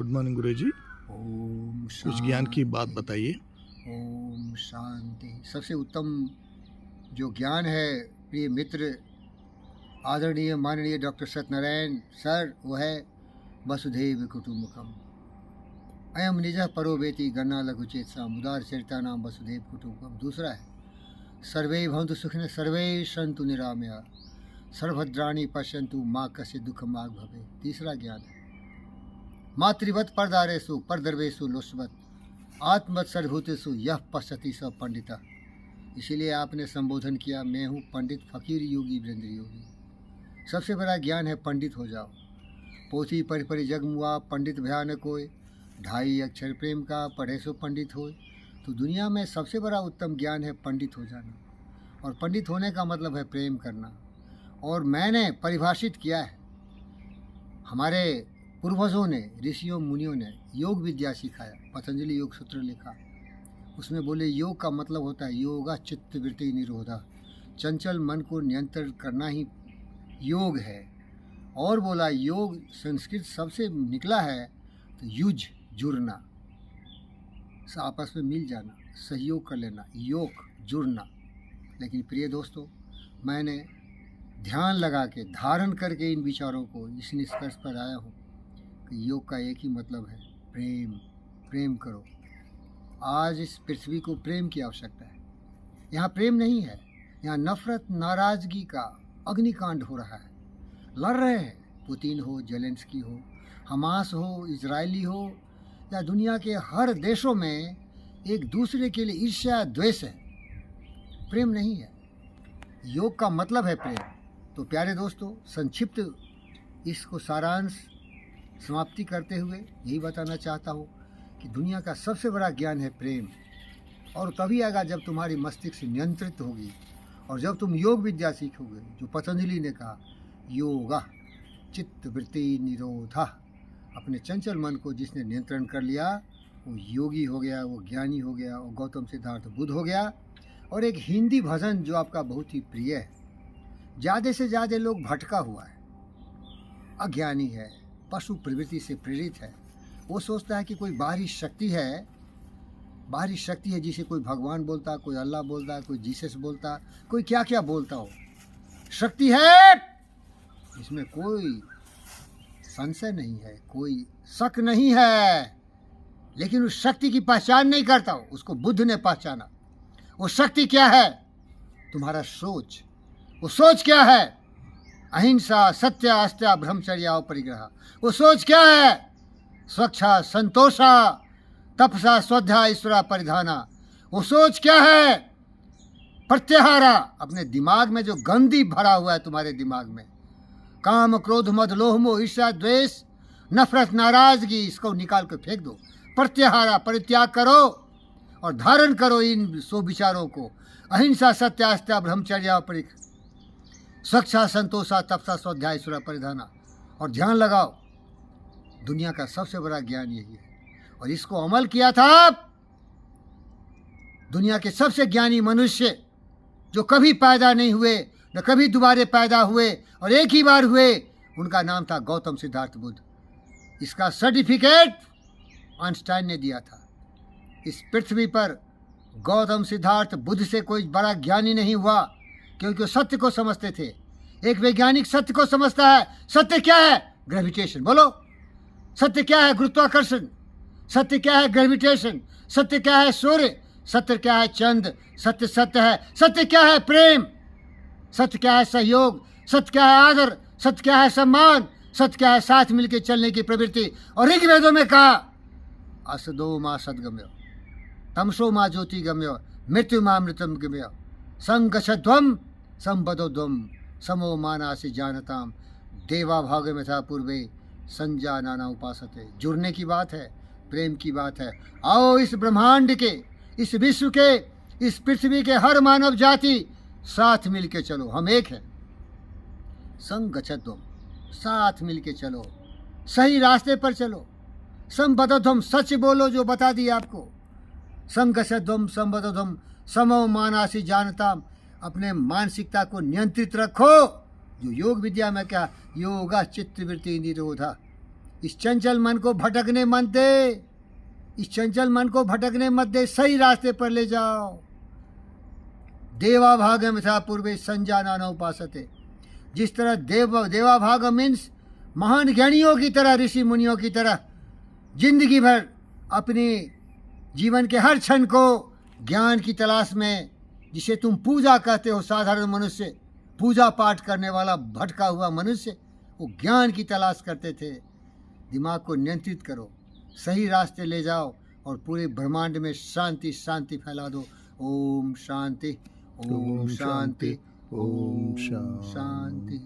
Good morning गुरुजी। ओम कुछ ज्ञान की बात शांति। बताइए। ओम शांति। सबसे उत्तम जो ज्ञान है प्रिय मित्र आदरणीय माननीय डॉक्टर सत्यनारायण सर, वो है वसुधैव कुटुंबकम। अयम निज परो वेति गणना लघु चेतसा मुदार चरिता नाम वसुधैव कुटुंबकम। दूसरा है सर्वे भवन्तु सुखिनः सर्वे सन्तु निरामया सर्वभद्राणि पश्यन्तु माँ कस्य दुःखं मा भवेत्। तीसरा ज्ञान है मातृवत परदारेषु परदर्वेषु लोस्वत आत्मवत सर्वभूतेषु यह पश्यति स पंडित। इसीलिए आपने संबोधन किया, मैं हूँ पंडित फकीर योगी वीरेंद्र योगी। सबसे बड़ा ज्ञान है पंडित हो जाओ। पोथी पढ़ पढ़ी जग मुआ पंडित भयानक होए, ढाई अक्षर प्रेम का पढ़े सो पंडित होए। तो दुनिया में सबसे बड़ा उत्तम ज्ञान है पंडित हो जाना, और पंडित होने का मतलब है प्रेम करना। और मैंने परिभाषित किया है, हमारे पूर्वजों ने ऋषियों मुनियों ने योग विद्या सिखाया, पतंजलि योग सूत्र लिखा। उसमें बोले योग का मतलब होता है योगा चित्त वृत्ति निरोधा, चंचल मन को नियंत्रण करना ही योग है। और बोला योग संस्कृत सबसे निकला है तो युज जुड़ना, आपस में मिल जाना, सहयोग कर लेना, योग जुड़ना। लेकिन प्रिय दोस्तों, मैंने ध्यान लगा के धारण करके इन विचारों को इस निष्कर्ष पर आया हूँ कि योग का एक ही मतलब है प्रेम। प्रेम करो। आज इस पृथ्वी को प्रेम की आवश्यकता है। यहाँ प्रेम नहीं है, यहाँ नफरत नाराजगी का अग्निकांड हो रहा है। लड़ रहे हैं, पुतिन हो, जेलेंस्की हो, हमास हो, इजरायली हो, या दुनिया के हर देशों में एक दूसरे के लिए ईर्ष्या द्वेष है। प्रेम नहीं है। योग का मतलब है प्रेम। तो प्यारे दोस्तों, संक्षिप्त इसको सारांश समाप्ति करते हुए यही बताना चाहता हूँ कि दुनिया का सबसे बड़ा ज्ञान है प्रेम। और तभी आएगा जब तुम्हारी मस्तिष्क नियंत्रित होगी और जब तुम योग विद्या सीखोगे। जो पतंजलि ने कहा योगा चित्त वृत्ति निरोधा, अपने चंचल मन को जिसने नियंत्रण कर लिया वो योगी हो गया, वो ज्ञानी हो गया, वो गौतम सिद्धार्थ बुद्ध हो गया। और एक हिंदी भजन जो आपका बहुत ही प्रिय है, ज़्यादा से ज़्यादा लोग भटका हुआ है, अज्ञानी है, पशु प्रवृत्ति से प्रेरित है। वो सोचता है कि कोई बाहरी शक्ति है, बाहरी शक्ति है जिसे कोई भगवान बोलता, कोई अल्लाह बोलता, कोई जीसस बोलता, कोई क्या क्या बोलता हो। शक्ति है, इसमें कोई संशय नहीं है, कोई शक नहीं है। लेकिन उस शक्ति की पहचान नहीं करता हो, उसको बुद्ध ने पहचाना। वो शक्ति क्या है? तुम्हारा सोच। वो सोच क्या है? अहिंसा सत्य अस्त्य ब्रह्मचर्या और परिग्रह। वो सोच क्या है? स्वच्छा संतोषा तपसा स्वध्या ईश्वरा परिधाना। वो सोच क्या है? प्रत्याहारा। अपने दिमाग में जो गंदी भरा हुआ है तुम्हारे दिमाग में, काम क्रोध मद लोह मोह ईर्ष्या द्वेष नफरत नाराजगी, इसको निकाल कर फेंक दो। प्रत्याहारा, परित्याग करो और धारण करो इन सो विचारों को। अहिंसा सत्य अस्त्य ब्रह्मचर्या परिग्रह, स्वच्छा संतोषा तपसा स्वाध्याय ईश्वरा परिधाना। और ध्यान लगाओ, दुनिया का सबसे बड़ा ज्ञान यही है। और इसको अमल किया था दुनिया के सबसे ज्ञानी मनुष्य जो कभी पैदा नहीं हुए न कभी दोबारा पैदा हुए और एक ही बार हुए। उनका नाम था गौतम सिद्धार्थ बुद्ध। इसका सर्टिफिकेट आइंस्टाइन ने दिया था। इस पृथ्वी पर गौतम सिद्धार्थ बुद्ध से कोई बड़ा ज्ञानी नहीं हुआ, क्योंकि वो सत्य को समझते थे। एक वैज्ञानिक सत्य को समझता है। सत्य क्या है? ग्रेविटेशन। बोलो, सत्य क्या है? गुरुत्वाकर्षण। सत्य क्या है? ग्रेविटेशन। सत्य क्या है? सूर्य। सत्य क्या है? चंद्र। सत्य सत्य है। सत्य क्या है? प्रेम। सत्य क्या है? सहयोग। सत्य क्या है? आदर। सत्य क्या है? सम्मान। सत्य क्या है? साथ मिलकर चलने की प्रवृत्ति। और ऋग्वेदों में कहा असदो मा सद्गम्य तमसो मा ज्योतिगम्य मृत्यु मा मृतम गम्य संगच्छध्वम संबदोध्वम समो मानासि जानताम देवा भाग में था पूर्वे संजा नाना उपासते। जुड़ने की बात है, प्रेम की बात है। आओ इस ब्रह्मांड के, इस विश्व के, इस पृथ्वी के हर मानव जाति साथ मिलके चलो। हम एक हैं। संगच्छध्वम, साथ मिलके चलो, सही रास्ते पर चलो। संबदोध्वम, सच बोलो जो बता दिया आपको। संगच्छध्वम संबदोध्वम समो मानासि जानताम, अपने मानसिकता को नियंत्रित रखो। जो योग विद्या में क्या, योगा चित्त वृत्ति निरोधा, इस चंचल मन को भटकने मत दे, इस चंचल मन को भटकने मत दे, सही रास्ते पर ले जाओ। देवा भागम यथा पूर्वे संजाना उपासते। जिस तरह देवा भागम मीन्स महान ज्ञानियों की तरह, ऋषि मुनियों की तरह जिंदगी भर अपने जीवन के हर क्षण को ज्ञान की तलाश में, जिसे तुम पूजा कहते हो, साधारण मनुष्य, पूजा पाठ करने वाला भटका हुआ मनुष्य, वो ज्ञान की तलाश करते थे। दिमाग को नियंत्रित करो, सही रास्ते ले जाओ और पूरे ब्रह्मांड में शांति शांति फैला दो। ओम शांति, ओम शांति, ओम शांति।